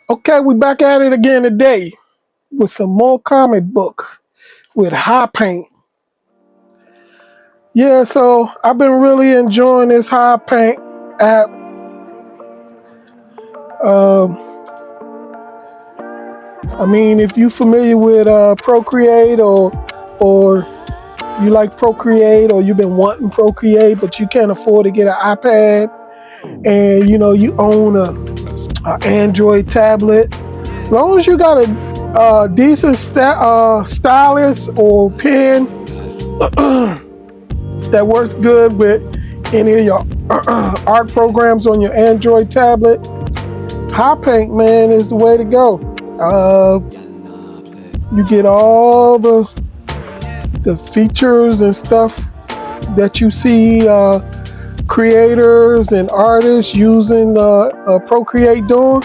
Okay, we back at it again today with some more comic book with HiPaint. Yeah, so I've been really enjoying this HiPaint app. Um, I mean, if you're familiar with Procreate or you like Procreate or you've been wanting Procreate but you can't afford to get an iPad and you own a Android tablet, as long as you got a decent stylus or pen that works good with any of your art programs on your Android tablet, HiPaint, man, is the way to go. You get all the features and stuff that you see creators and artists using Procreate doing.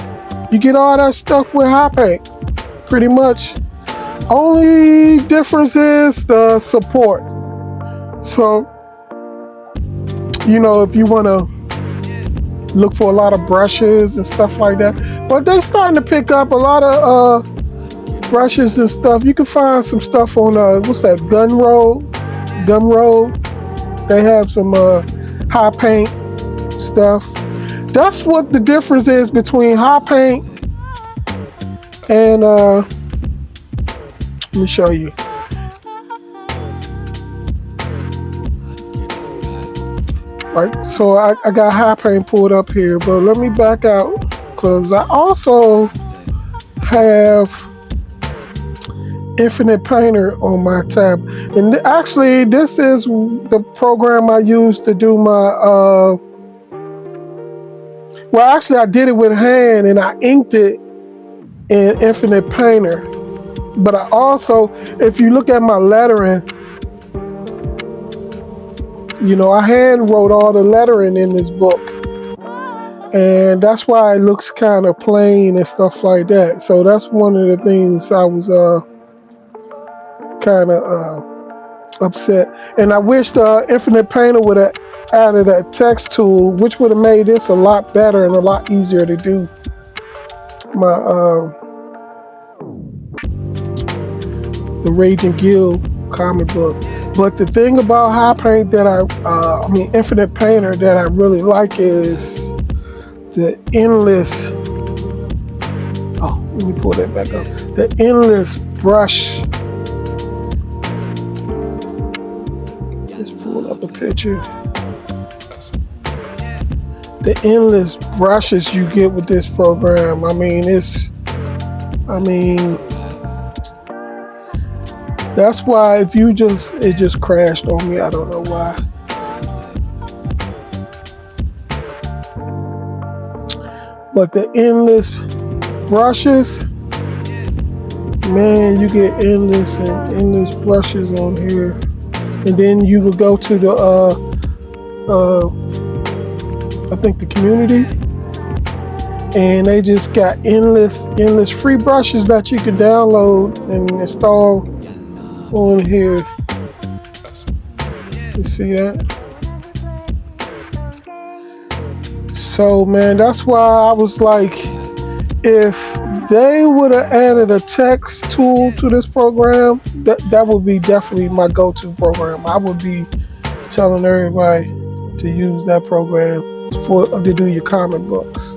You get all that stuff with HiPaint, pretty much. Only difference is the support. So, if you want to look for a lot of brushes and stuff like that, but they starting to pick up a lot of brushes and stuff. You can find some stuff on what's that, Gumroad. They have some HiPaint stuff. That's what the difference is between HiPaint and let me show you. Right, so I got HiPaint pulled up here, but let me back out because I also have Infinite Painter on my tab. And actually, this is the program I use to do my, well, actually, I did it with hand and I inked it in Infinite Painter. But I also, if you look at my lettering, I hand wrote all the lettering in this book. And that's why it looks kind of plain and stuff like that. So that's one of the things I was kind of upset. And I wish the Infinite Painter would have added a text tool, which would have made this a lot better and a lot easier to do my the Raging Guild comic book. But the thing about HiPaint that I mean Infinite Painter that I really like is the endless, let me pull that back up, the endless brush. Let's pull up a picture. The endless brushes you get with this program. That's why it just crashed on me. I don't know why. But the endless brushes, man, you get endless and endless brushes on here. And then you could go to the, I think the community, and they just got endless free brushes that you can download and install on here. You see that? So, man, that's why I was like, if they would have added a text tool to this program, that would be definitely my go-to program. I would be telling everybody to use that program to do your comic books.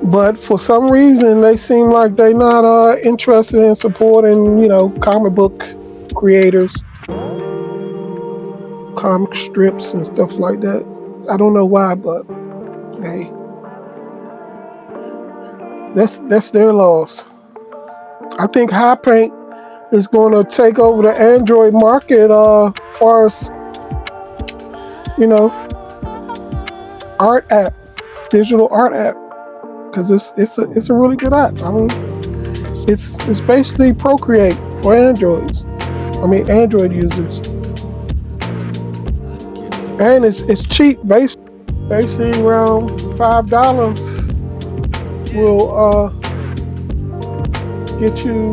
But for some reason, they seem like they're not interested in supporting, comic book creators, comic strips and stuff like that. I don't know why, but hey, that's their loss. I think HiPaint is going to take over the Android market as far as, art app, digital art app, because it's a really good app. I mean, it's basically Procreate for Android users, and it's cheap. Basically around $5 will get you,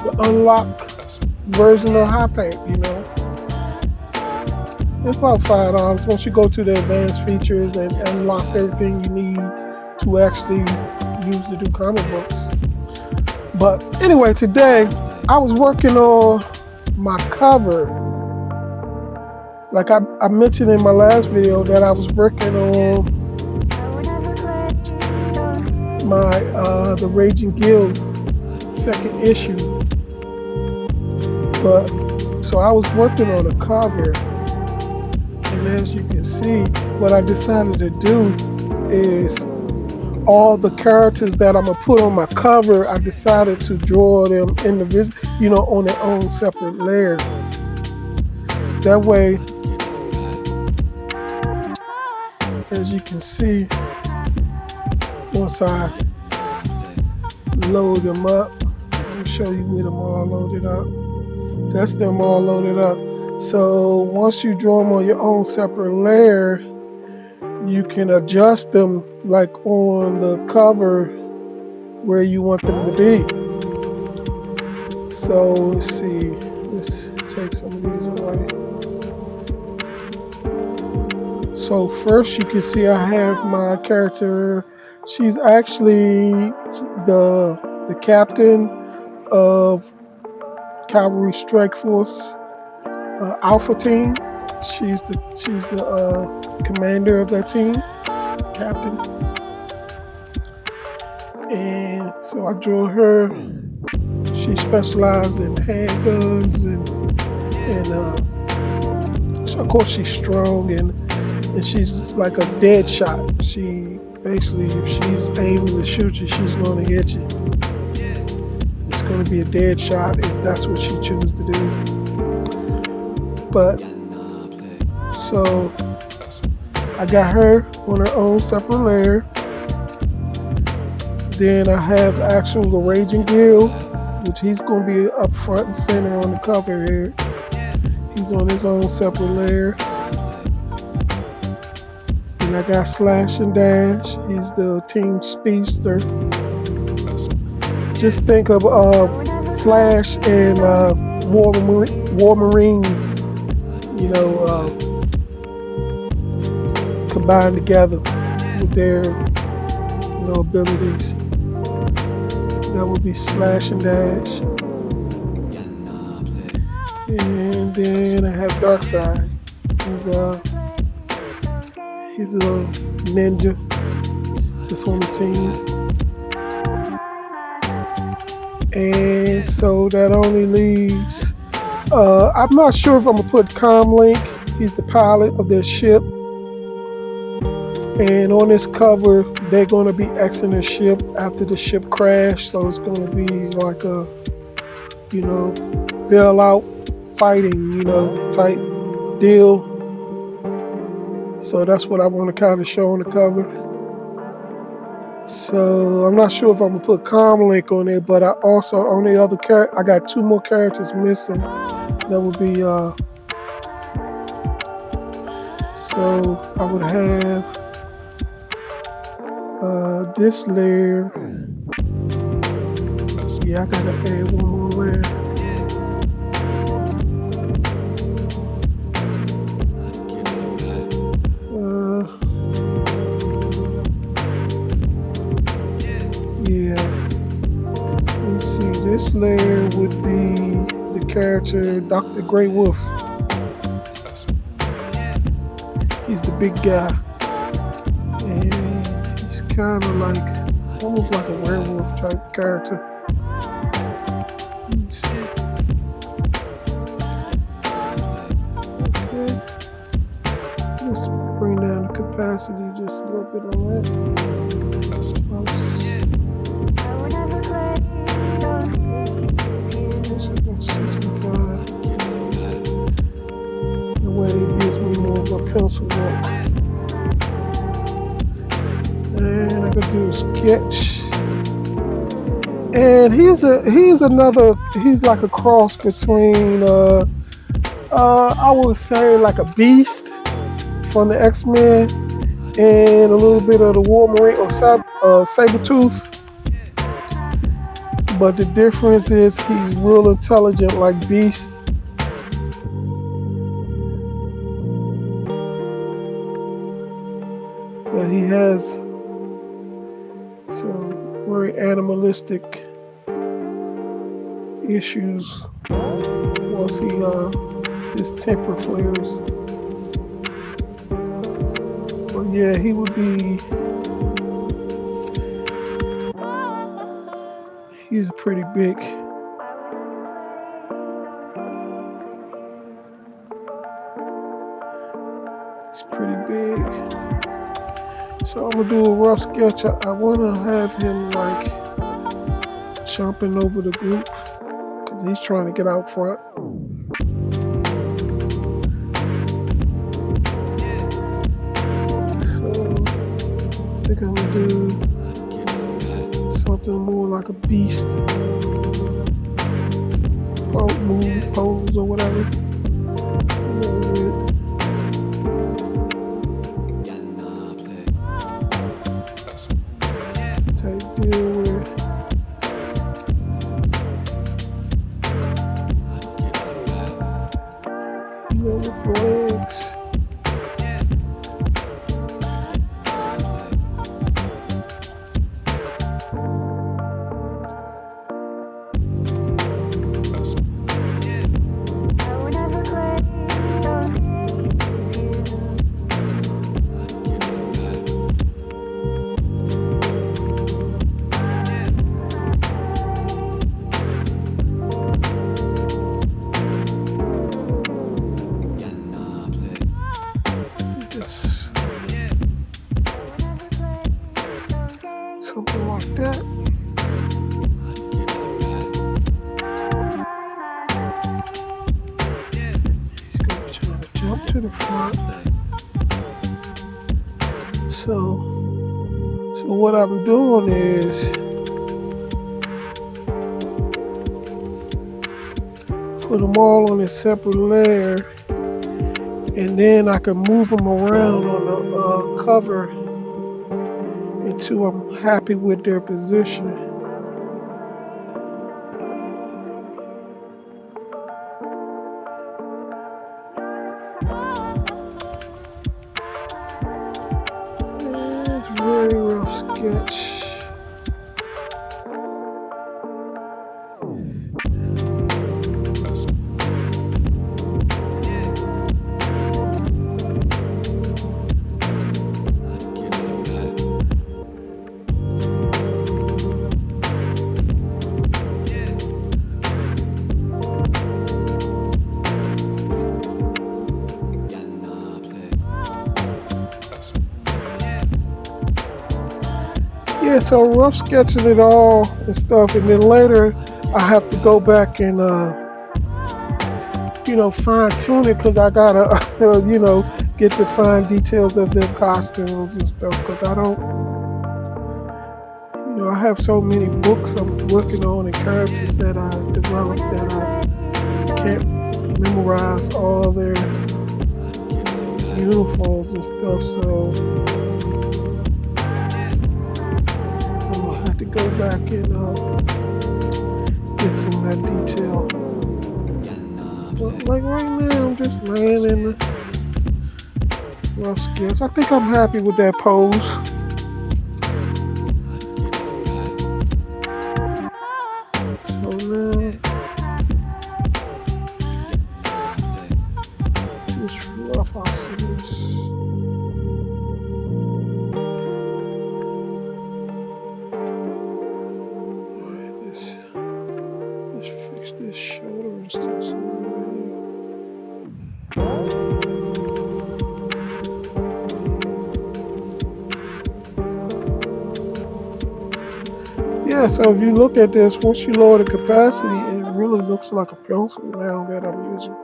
the unlocked version of HiPaint. It's about $5 once you go to the advanced features and unlock everything you need to actually use to do comic books. But anyway, today I was working on my cover. Like I mentioned in my last video that I was working on my the Raging Guild second issue. But so I was working on a cover, and as you can see, what I decided to do is all the characters that I'm gonna put on my cover, I decided to draw them individually, on their own separate layer. That way, as you can see, once I load them up, let me show you with them all loaded up. That's them all loaded up. So once you draw them on your own separate layer, you can adjust them like on the cover where you want them to be. So let's see, let's take some of these away. So first you can see I have my character. She's actually the captain of Cavalry Strike Force Alpha Team. She's the commander of that team, captain. And so I drew her. She specializes in handguns and so of course she's strong and she's like a dead shot. She basically, if she's aiming to shoot you, she's going to hit you. It's going to be a dead shot if that's what she chooses to do. But so I got her on her own separate layer. Then I have the Raging Guild, which he's going to be up front and center on the cover here. He's on his own separate layer. And I got Slash and Dash. He's the team speedster. Just think of Flash and War Marine, combined together with their abilities. That would be Slash and Dash. And then I have Darkseid. He's a ninja that's on the team. And so that only leaves, I'm not sure if I'm gonna put Comlink. He's the pilot of their ship. And on this cover, they're gonna be exiting the ship after the ship crashed. So it's gonna be like a, bail out fighting, type deal. So that's what I want to kind of show on the cover. So I'm not sure if I'm gonna put Comlink on there, but I also on the other character, I got two more characters missing. That would be so I would have this layer. Yeah, I gotta add one more layer. This layer would be the character Dr. Grey Wolf. He's the big guy. And he's kind of like, almost like a werewolf type character. Okay. Let's bring down the capacity just a little bit on that. Pencil work. And I could do a sketch. And he's like a cross between I would say like a Beast from the X-Men and a little bit of the War Marine or Sabretooth. But the difference is he's real intelligent like Beast. he has some very animalistic issues once his temper flares. But yeah, he would be. He's pretty big. He's pretty big. So I'm gonna do a rough sketch. I wanna have him like jumping over the group because he's trying to get out front. So I think I'm gonna do something more like a beast pose or whatever. Type deal with with legs. Something like that. He's going to try to jump to the front. So what I'm doing is put them all on a separate layer, and then I can move them around on the cover until I'm happy with their position. It's a very rough sketch. Yeah, so rough sketching it all and stuff, and then later I have to go back and fine tune it because I gotta get the fine details of their costumes and stuff because I don't I have so many books I'm working on and characters that I developed that I can't memorize all their uniforms and stuff, so to go back and get some of that detail. But like right now, I'm just laying in the rough sketch. I think I'm happy with that pose. So now, just rough out some this. This shoulder and stuff. Yeah, so if you look at this, once you lower the capacity, it really looks like a pencil now that I'm using.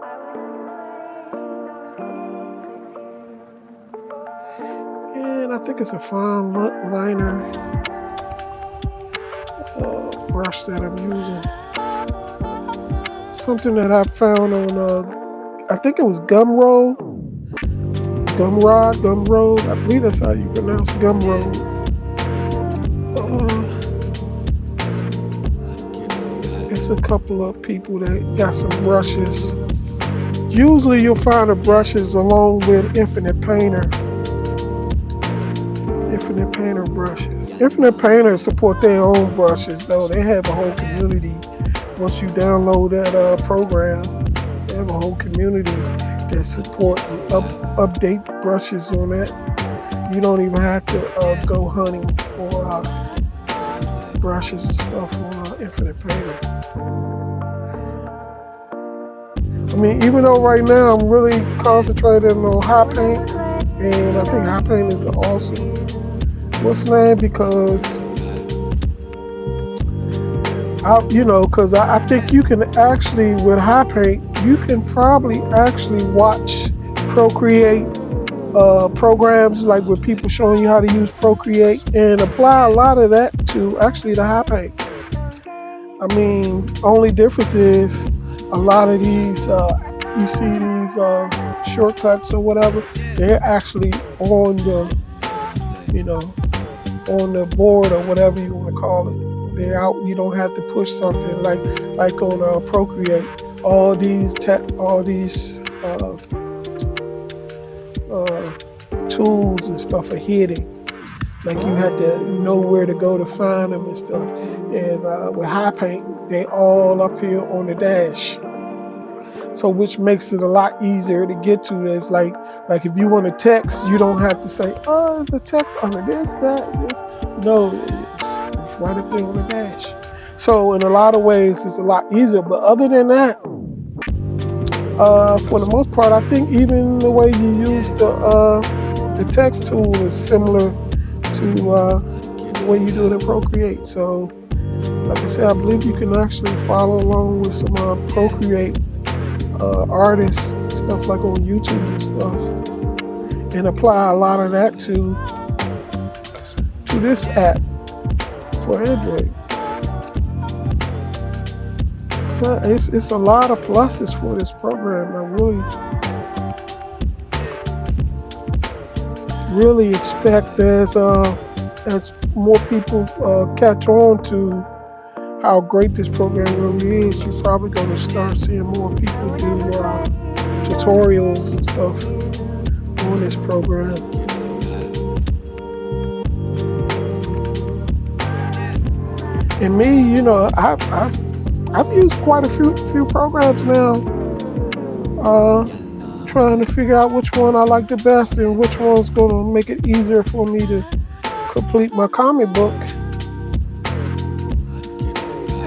And I think it's a fine liner brush that I'm using. Something that I found on, I think it was Gumroad. I believe that's how you pronounce Gumroad. It's a couple of people that got some brushes. Usually you'll find the brushes along with Infinite Painter. Infinite Painter brushes. Infinite Painter support their own brushes though. They have a whole community. Once you download that program, they have a whole community that support and update brushes on that. You don't even have to go hunting for brushes and stuff on Infinite Painter. I mean, even though right now I'm really concentrating on HiPaint, and I think HiPaint is awesome. What's the name? Because I think you can actually, with HiPaint, you can probably actually watch Procreate programs, like with people showing you how to use Procreate, and apply a lot of that to actually the HiPaint. I mean, only difference is a lot of these, you see these shortcuts or whatever, they're actually on the, on the board or whatever you want to call it. They're out. You don't have to push something like on Procreate. All these tools and stuff are hidden. Like you had to know where to go to find them and stuff. And with HiPaint, they all up here on the dash. So which makes it a lot easier to get to. It's like if you want to text, you don't have to say, oh, is the text under this, that, this. No, it's right up there on the dash. So in a lot of ways, it's a lot easier. But other than that, for the most part, I think even the way you use the text tool is similar to the way you do it in Procreate. So, like I said, I believe you can actually follow along with some Procreate artists, stuff like on YouTube and stuff, and apply a lot of that to this app for Android. So it's a lot of pluses for this program. I really expect as more people catch on to how great this program really is, you're probably going to start seeing more people do tutorials and stuff on this program. And me, I've used quite a few programs now, trying to figure out which one I like the best and which one's going to make it easier for me to complete my comic book.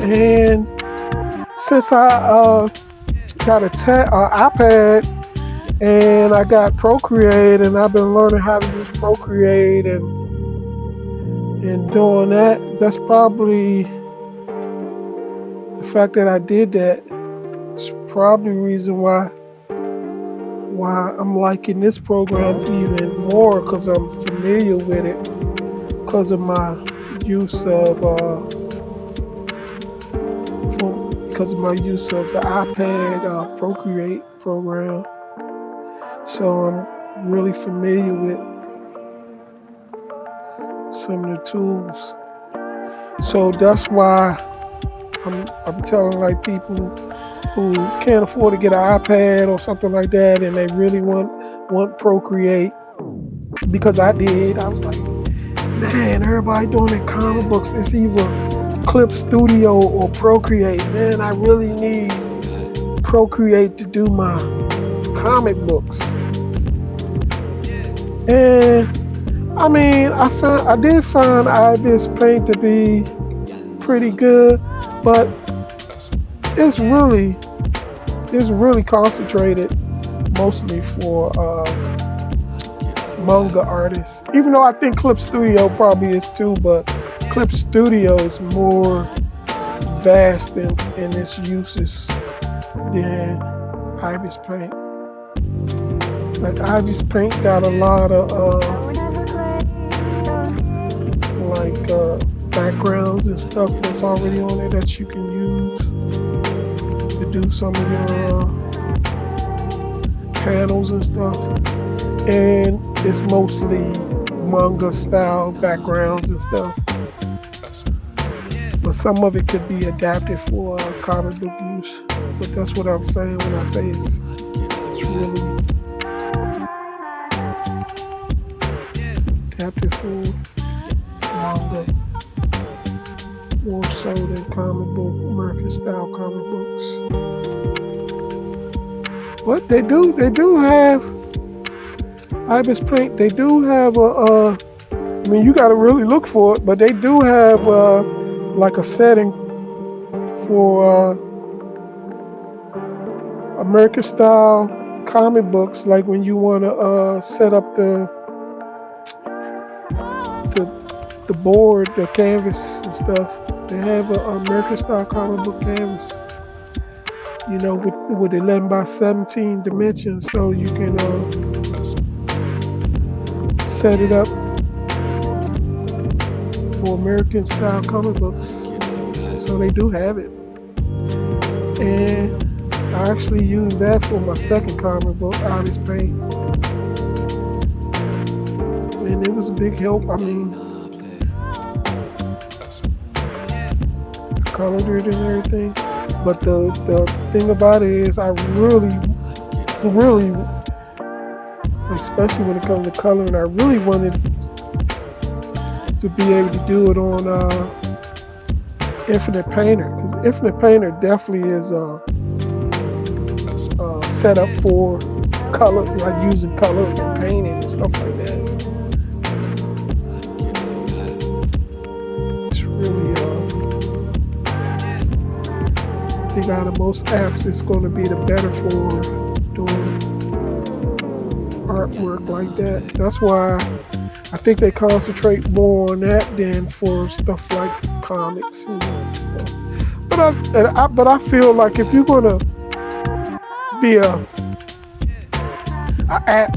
And since I got an iPad and I got Procreate, and I've been learning how to use Procreate and doing that, that's probably the fact that I did that is probably the reason why I'm liking this program even more, because I'm familiar with it because of my use of the iPad Procreate program. So I'm really familiar with some of the tools. So that's why I'm telling like people who can't afford to get an iPad or something like that, and they really want Procreate, because I did. I was like, man, everybody doing their comic books, it's either Clip Studio or Procreate. Man, I really need Procreate to do my comic books. And I mean, I did find HiPaint to be pretty good, but it's really concentrated mostly for manga artists. Even though I think Clip Studio probably is too, but Clip Studio is more vast in its uses than HiPaint. Like HiPaint got a lot of backgrounds and stuff that's already on there that you can use to do some of your panels and stuff. And it's mostly manga style backgrounds and stuff. But some of it could be adapted for comic book use. But that's what I'm saying when I say it's really adapted for manga, more so than comic book, American style comic books. But they do have HiPaint. They do have I mean, you got to really look for it, but they do have like a setting for American style comic books, like when you want to set up the board, the canvas and stuff. They have an American style comic book canvas, you know, with 11 by 17 dimensions, so you can set it up for American style comic books. So they do have it, and I actually used that for my second comic book, HiPaint, and it was a big help. I mean, colored it and everything, but the thing about it is I really, especially when it comes to coloring, I really wanted to be able to do it on Infinite Painter, because Infinite Painter definitely is set up for color, like using colors and painting and stuff like that. It's really I think out of most apps, it's going to be the better for doing artwork like that. That's why I think they concentrate more on that than for stuff like comics and stuff. But I feel like if you're gonna be a app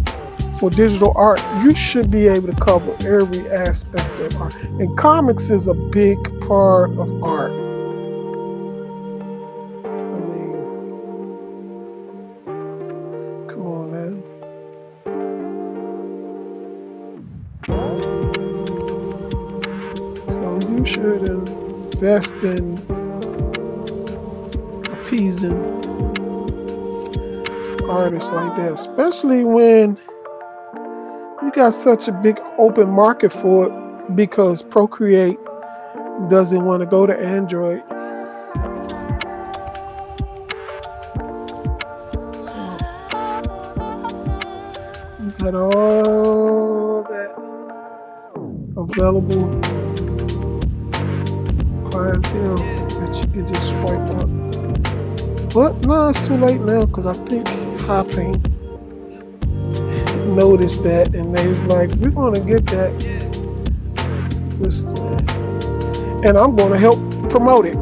for digital art, you should be able to cover every aspect of art. And comics is a big part of art. I mean, come on, man. So you should invest in appeasing artists like that, especially when you got such a big open market for it, because Procreate doesn't want to go to Android. So you got all that available clientele that you can just swipe up. But no, it's too late now, because I think HiPaint noticed that, and they was like, we're going to get that, and I'm going to help promote it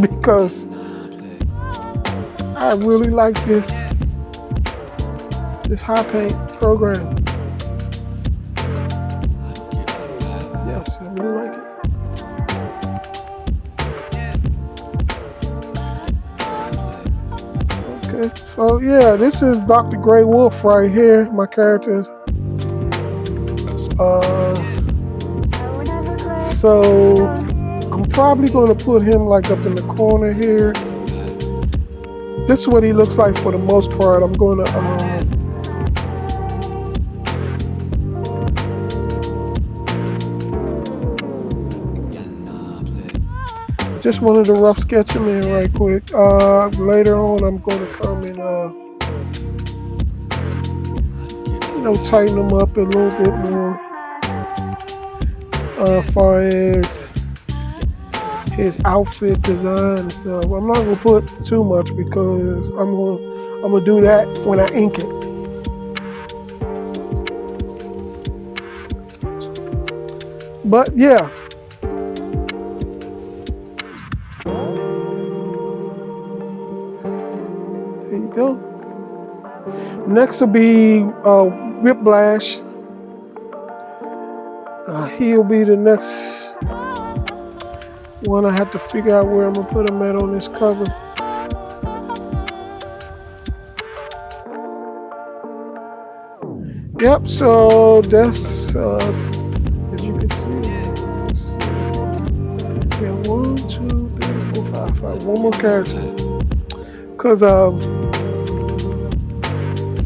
because I really like this HiPaint program. Yes, I really like it. So yeah, this is Dr. Grey Wolf right here, my character. So I'm probably going to put him like up in the corner here. This is what he looks like for the most part. I'm going to just wanted to rough sketch him in right quick. Later on, I'm going to come and, tighten him up a little bit more. As far as his outfit design and stuff, I'm not going to put too much because I'm gonna do that when I ink it. But yeah. There you go. Next will be Whiplash. He'll be the next one. I have to figure out where I'm gonna put him at on this cover. Yep. So that's as you can see. Yeah, 1, 2, 3, 4, 5, 5. One more character. Cause the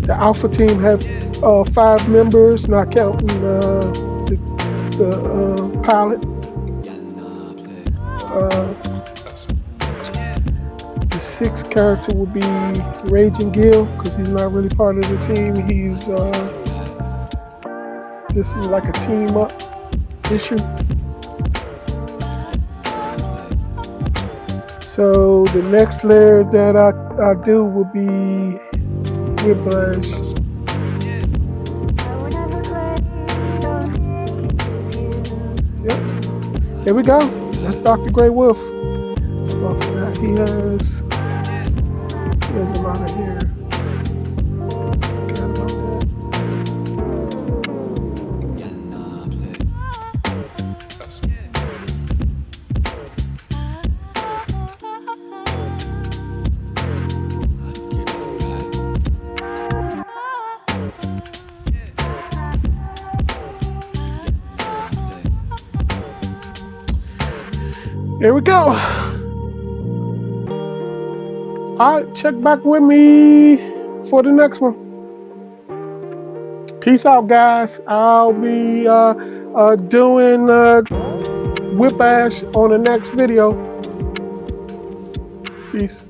Alpha team have 5 members, not counting the pilot. The sixth character will be Raging Gill, because he's not really part of the team. He's this is like a team up issue. So the next layer that I do will be Whiplash. Yep. Here we go. That's Dr. Grey Wolf. Well, for that, he has a lot of hair. Forgot about that. Here we go. All right, check back with me for the next one. Peace out, guys. I'll be doing Whiplash on the next video. Peace.